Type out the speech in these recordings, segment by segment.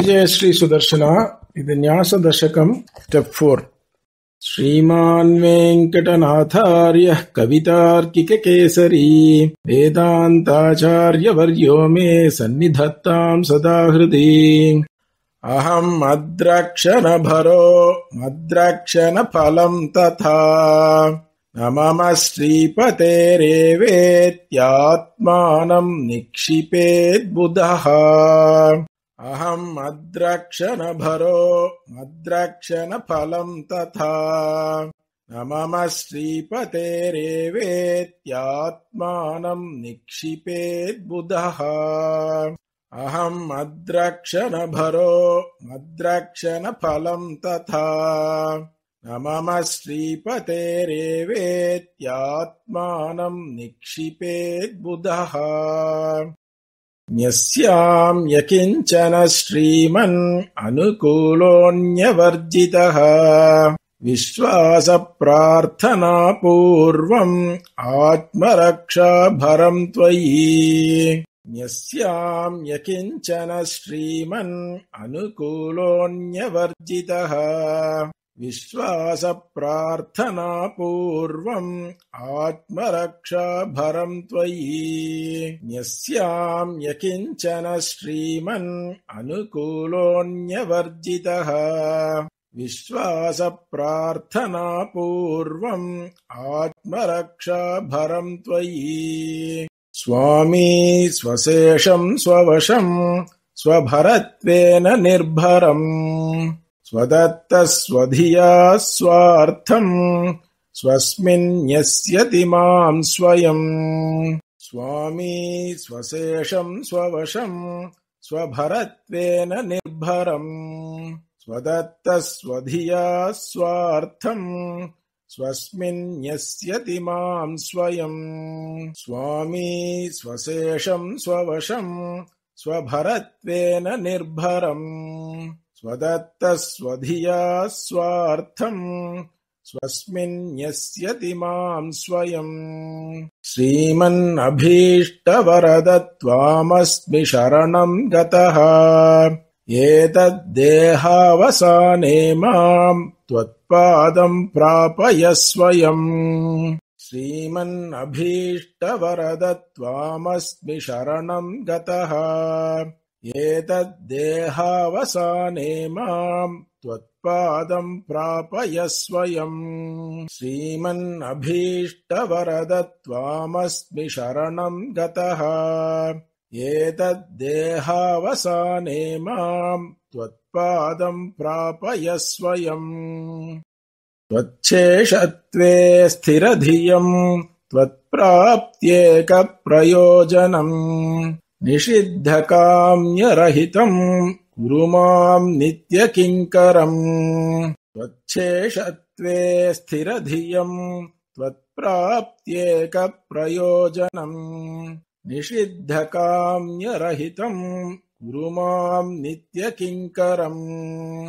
జయ శ్రీ సుదర్శన. ఇది న్యాస దశకం స్టెప్ 4. శ్రీమాన్ వెంకటనాథార్య కవితార్కిక కేసరీ వేదాంతాచార్యవర్యో మే సన్నిధత్తాం సదా హృది. అహం అద్రక్షణ భరో మద్రక్షణ ఫలం తథా న మమ శ్రీపతేరేవేత్యాత్మానం నిక్షిపేద్బుధః. అహం అద్రక్షణ భరో మద్రక్షణ ఫలం తథా న మమ శ్రీపతేరేవేత్యాత్మానం నిక్షిపేద్బుధః. అహం అద్రక్షణ భరో మద్రక్షణ ఫలం తథా న మమ శ్రీపతేరేవేత్యాత్మానం నిక్షిపేద్బుధః. న్యస్యామ్య కించన శ్రీమన్ అనుకూలోన్యవర్జితః విశ్వాస ప్రార్థనా పూర్వం ఆత్మరక్షా భరం త్వయి. న్యస్యామ్య కించన శ్రీమన్ అనుకూలోన్యవర్జితః విశ్వాస ప్రార్థనా పూర్వం ఆత్మరక్షా భరం త్వయి. న్యస్యామ్య కించన శ్రీమన్ అనుకూలోన్యవర్జితః విశ్వాస ప్రార్థనా పూర్వం ఆత్మరక్షా భరం త్వయి. స్వామీ స్వశేషం స్వవశం స్వభరత్వేన నిర్భరం స్వదత్త స్వధియా స్వార్థం స్వస్మిన్ న్యస్యతి మాం స్వయం. స్వామీ స్వశేషం స్వవశం స్వభరత్వేన నిర్భరం స్వదత్త స్వధియా స్వార్థం స్వస్మిన్ న్యస్యతి మాం స్వయం. స్వామీ స్వశేషం స్వవశం స్వభరత్వేన నిర్భరం స్వదత్త స్వధియా స్వార్థం స్వస్మిన్ న్యస్యతి మాం స్వయం. శ్రీమన్నభీష్టవరదత్వామస్మి శరణం గతః ఏతద్దేహావసానే మాం త్వత్పాదం ప్రాపయ స్వయం. శ్రీమన్నభీష్టవరదత్వామస్మి శరణం గతః ఏతద్దేహావసానే మాం త్వత్పాదం ప్రాపయ స్వయం. శ్రీమన్నభీష్టవరదత్వామస్మి శరణం గతః ఏతద్దేహావసానే మాం త్వత్పాదం ప్రాపయ స్వయం. త్వచ్ఛేషత్వే స్థిరధియం త్వత్ప్రాప్త్యేక ప్రయోజనం నిషిద్ధకామ్యరహితం కురు మాం నిత్యకింకరం. త్వచ్ఛేషత్వే స్థిరధియం త్వత్ప్రాప్త్యేక ప్రయోజనం నిషిద్ధకామ్యరహితం కురు మాం నిత్యకింకరం.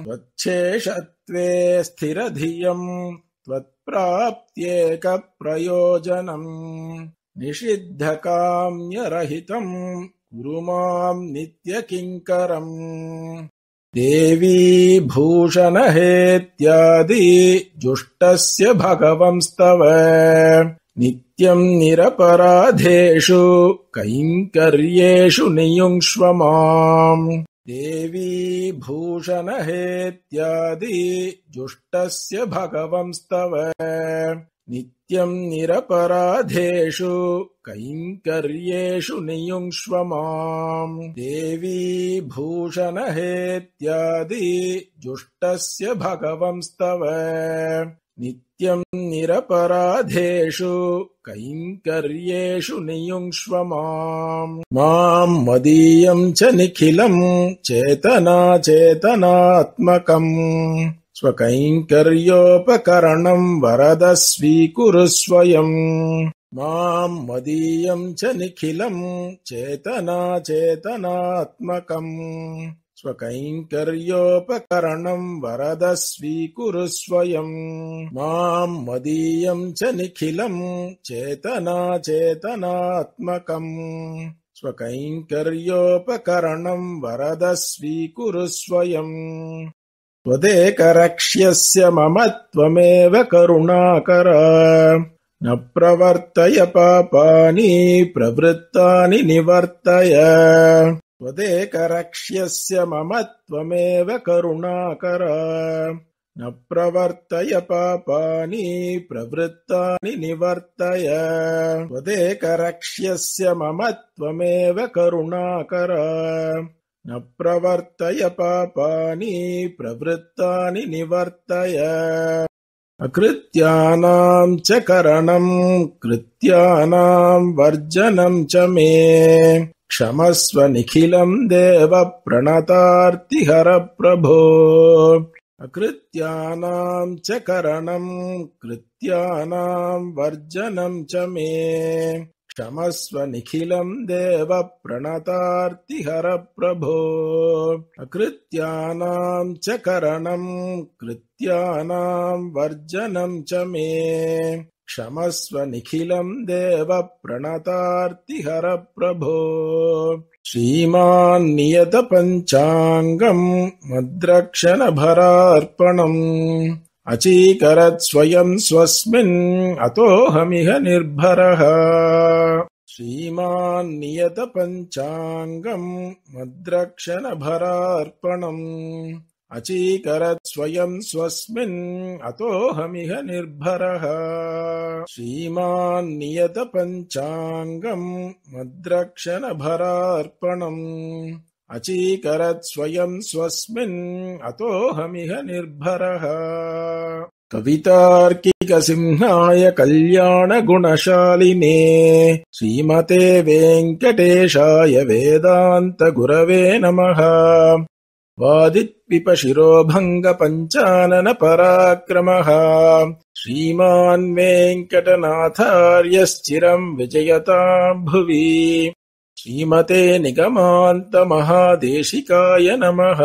త్వచ్ఛేషత్వే స్థిరధియం త్వత్ప్రాప్త్యేక ప్రయోజనం నిషిద్ధకామ్యరహితం కురు మాం నిత్యకింకరం. దేవీ భూషణహేత్యాది జుష్టస్య భగవంస్తవ నిత్యం నిరపరాధేషు కైంకర్యేషు నియుంక్ష్వ మాం. దేవీ భూషణహేత్యాది జుష్టస్య భగవంస్తవ నిత్యం నిరపరాధేషు కైంకర్యేషు నియుంక్ష్వ మాం. దేవీ భూషణహేత్యాది జుష్టస్య భగవంస్తవ నిత్యం నిరపరాధేషు కైంకర్యేషు నియుంక్ష్వ మాం. మాం మదీయం చ నిఖిలం చేతనాచేతనాత్మకం స్వకైంకర్యోపకరణం వరద స్వీకురు స్వయం. మాం మదీయం చ నిఖిలం చేతనాచేతనాత్మకం స్వకైంకర్యోపకరణం వరద స్వీకురు స్వయం. మాం మదీయం చ నిఖిలం చేతనాచేతనాత్మకం स्वकैङ्कर्योपकरणम् वरद स्वीकुरु स्वयम् त्वदेकरक्ष्यस्य मम त्वमेव करुणाकर न प्रवर्तय पापानि प्रवृत्तानि निवर्तय त्वदेकरक्ष्यस्य मम त्वमेव करुणाकर न प्रवर्तय पापानि प्रवृत्तानि निवर्तय त्वदेकरक्ष्यस्य मम त्वमेव करुणाकर न प्रवर्तय पापानि प्रवृत्तानि निवर्तय अकृत्यानां च करणं कृत्यानां वर्जनं च मे क्षमस्व निखिलं देव प्रणतार्तिहर प्रभो अकृत्यानां च करणं कृत्यानां वर्जनं च मे क्षमस्व निखिलं देव प्रणतार्तिहर प्रभो अकृत्यानां च करणं कृत्यानां वर्जनं च मे क्षमस्व निखिलं देव प्रणतार्तिहर प्रभो श्रीमान् नियत पञ्चाङ्गम् मद्रक्षणभरार्पणम् अचीकरत् स्वयं स्वस्मिन् अतोऽहमिह निर्भरः श्रीमान् नियत पञ्चाङ्गम् मद्रक्षणभरार्पणम् अचीकरत् स्वयं स्वस्मिन् अतोऽहमिह निर्भरः श्रीमान् नियत पञ्चाङ्गम् मद्रक्षणभरार्पणम् अचीकरत् स्वयं स्वस्मिन् अतोऽहमिह निर्भरः कवितार्किकसिंहाय कल्याणगुणशालिने श्रीमते वेङ्कटेशाय वेदान्तगुरवे नमः वादित्विपशिरोभङ्ग पञ्चानन पराक्रमः श्रीमान् वेङ्कटनाथार्यश्चिरम् विजयताम् भुवि श्रीमते निगमान्त महादेशिकाय नमः।